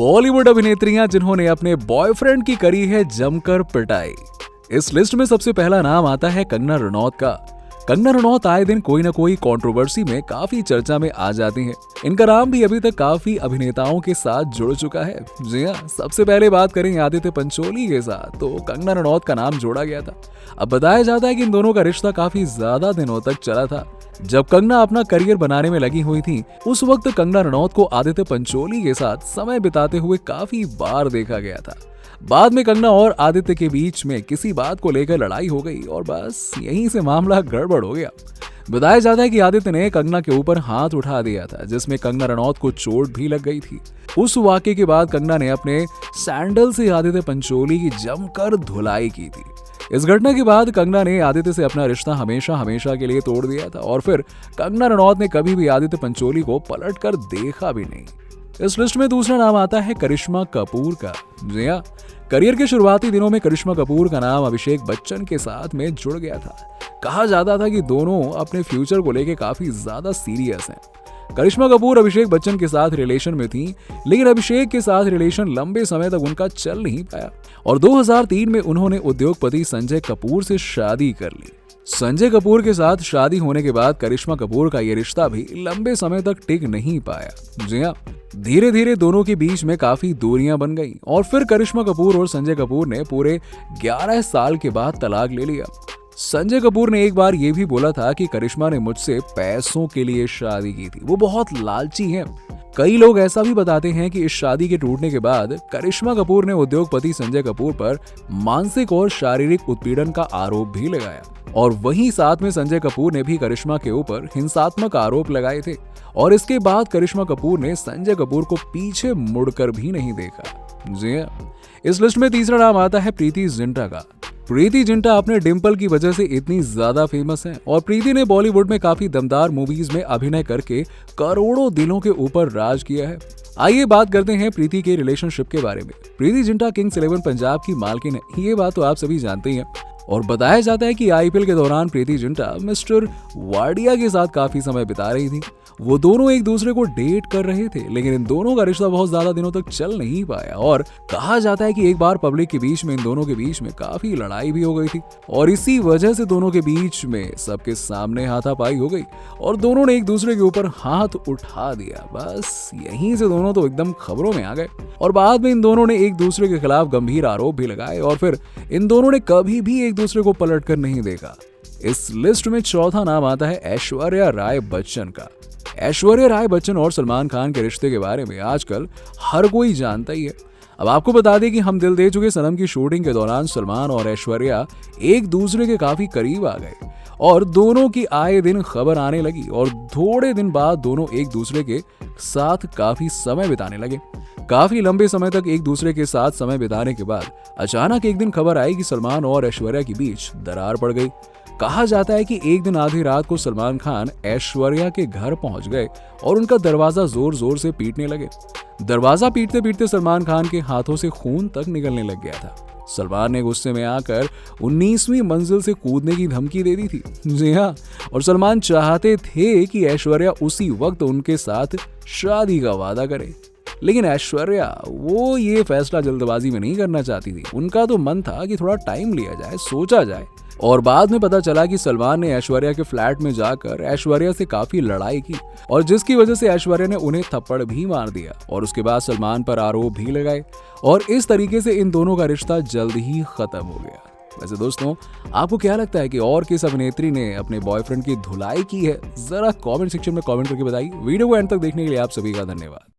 बॉलीवुड अभिनेत्रियां जिन्होंने अपने बॉयफ्रेंड की करी है जमकर पिटाई। इस लिस्ट में सबसे पहला नाम आता है कंगना रनौत का। कंगना रनौत आए दिन कोई ना कोई कंट्रोवर्सी में काफी चर्चा में आ जाती हैं। इनका नाम भी अभी तक काफी अभिनेताओं के साथ जुड़ चुका है। जी हाँ, सबसे पहले बात करें आदित्य पंचोली के साथ तो कंगना रनौत का नाम जोड़ा गया था। अब बताया जाता है कि इन दोनों का रिश्ता काफी ज्यादा दिनों तक चला था। जब कंगना अपना करियर बनाने में लगी हुई थी, उस वक्त कंगना रनौत को आदित्य पंचोली के साथ समय बिताते हुए काफी बार देखा गया था। बाद में कंगना और आदित्य के बीच में किसी बात को लेकर लड़ाई हो गई और बस यहीं से मामला गड़बड़ हो गया। बताया जाता है कि आदित्य ने कंगना के ऊपर हाथ उठा दिया था, जिसमें कंगना रनौत को चोट भी लग गई थी। उस वाकये के बाद कंगना ने अपने सैंडल से आदित्य पंचोली की जमकर धुलाई की थी। इस घटना के बाद कंगना ने आदित्य से अपना रिश्ता हमेशा हमेशा के लिए तोड़ दिया था और फिर कंगना रनौत ने कभी भी आदित्य पंचोली को पलट कर देखा भी नहीं। इस लिस्ट में दूसरा नाम आता है करिश्मा कपूर का। जी हाँ, करियर के शुरुआती दिनों में करिश्मा कपूर का नाम अभिषेक बच्चन के साथ में जुड़ गया था। कहा जाता था कि दोनों अपने फ्यूचर को लेकर काफी ज्यादा सीरियस हैं। करिश्मा कपूर अभिषेक बच्चन के साथ रिलेशन में थी, लेकिन अभिषेक के साथ रिलेशन लंबे समय तक उनका चल नहीं पाया और 2003 में उन्होंने उद्योगपति संजय कपूर से शादी कर ली। संजय कपूर के साथ शादी होने के बाद करिश्मा कपूर का यह रिश्ता भी लंबे समय तक टिक नहीं पाया। जी हाँ, धीरे धीरे दोनों के बीच में काफी दूरियां बन गईं और फिर करिश्मा कपूर और संजय कपूर ने पूरे 11 साल के बाद तलाक ले लिया। संजय कपूर ने एक बार ये भी बोला था कि करिश्मा ने मुझसे पैसों के लिए शादी की थी, वो बहुत लालची हैं। कई लोग ऐसा भी बताते हैं कि इस शादी के टूटने के बाद करिश्मा कपूर ने उद्योगपति संजय कपूर पर मानसिक और शारीरिक उत्पीड़न का आरोप भी लगाया और वहीं साथ में संजय कपूर ने भी करिश्मा के ऊपर हिंसात्मक आरोप लगाए थे और इसके बाद करिश्मा कपूर ने संजय कपूर को पीछे मुड़कर भी नहीं देखा। जी हाँ, इस लिस्ट में तीसरा नाम आता है प्रीति जिंटा का। प्रीति जिंटा अपने डिंपल की वजह से इतनी ज्यादा फेमस हैं और प्रीति ने बॉलीवुड में काफी दमदार मूवीज में अभिनय करके करोड़ों दिलों के ऊपर राज किया है। आइए बात करते हैं प्रीति के रिलेशनशिप के बारे में। प्रीति जिंटा किंग्स 11 पंजाब की मालकिन है, ये बात तो आप सभी जानते ही हैं और बताया जाता है कि आईपीएल के दौरान प्रीति जिंटा मिस्टर वाडिया के साथ काफी समय बिता रही थी। वो दोनों एक दूसरे को डेट कर रहे थे, लेकिन इन दोनों का रिश्ता बहुत ज्यादा दिनों तक चल नहीं पाया और कहा जाता है कि एक बार पब्लिक के बीच में इन दोनों के बीच में काफी लड़ाई भी हो गई थी और इसी वजह से दोनों के बीच में सबके सामने हाथापाई हो गई और दोनों ने एक दूसरे के ऊपर हाथ उठा दिया। बस यहीं से दोनों तो एकदम खबरों में आ गए और बाद में इन दोनों ने एक दूसरे के खिलाफ गंभीर आरोप भी लगाए और फिर इन दोनों ने कभी भी एक दूसरे को पलट कर नहीं देखा। इस लिस्ट में चौथा नाम आता है ऐश्वर्या राय बच्चन का। ऐश्वर्या राय बच्चन और सलमान खान के रिश्ते के बारे में आजकल हर कोई जानता ही है। अब आपको बता दें कि हम दिल दे चुके सनम की शूटिंग के दौरान सलमान और ऐश्वर्या एक दूसरे के काफी करीब आ गए और दोनों की आए दिन खबर आने लगी और थोड़े दिन बाद दोनों एक दूसरे के साथ काफी समय बिताने लगे। काफी लंबे समय तक एक दूसरे के साथ समय बिताने के बाद अचानक एक दिन खबर आई कि सलमान और ऐश्वर्या के बीच दरार पड़ गई। कहा जाता है कि एक दिन आधी रात को सलमान खान ऐश्वर्या के घर पहुंच गए और उनका दरवाजा जोर जोर से पीटने लगे। दरवाजा पीटते पीटते सलमान खान के हाथों से खून तक निकलने लग गया था। सलमान ने गुस्से में आकर 19वीं मंजिल से कूदने की धमकी दे दी थी। जी हाँ, और सलमान चाहते थे कि ऐश्वर्या उसी वक्त उनके साथ शादी का वादा करे, लेकिन ऐश्वर्या वो ये फैसला जल्दबाजी में नहीं करना चाहती थी। उनका तो मन था कि थोड़ा टाइम लिया जाए, सोचा जाए। और बाद में पता चला कि सलमान ने ऐश्वर्या के फ्लैट में जाकर ऐश्वर्या से काफी लड़ाई की और जिसकी वजह से ऐश्वर्या ने उन्हें थप्पड़ भी मार दिया और उसके बाद सलमान पर आरोप भी लगाए और इस तरीके से इन दोनों का रिश्ता जल्द ही खत्म हो गया। वैसे दोस्तों, आपको क्या लगता है कि और किस अभिनेत्री ने अपने बॉयफ्रेंड की धुलाई की है? जरा कमेंट सेक्शन में कमेंट करके बताइए। वीडियो को एंड तक देखने के लिए आप सभी का धन्यवाद।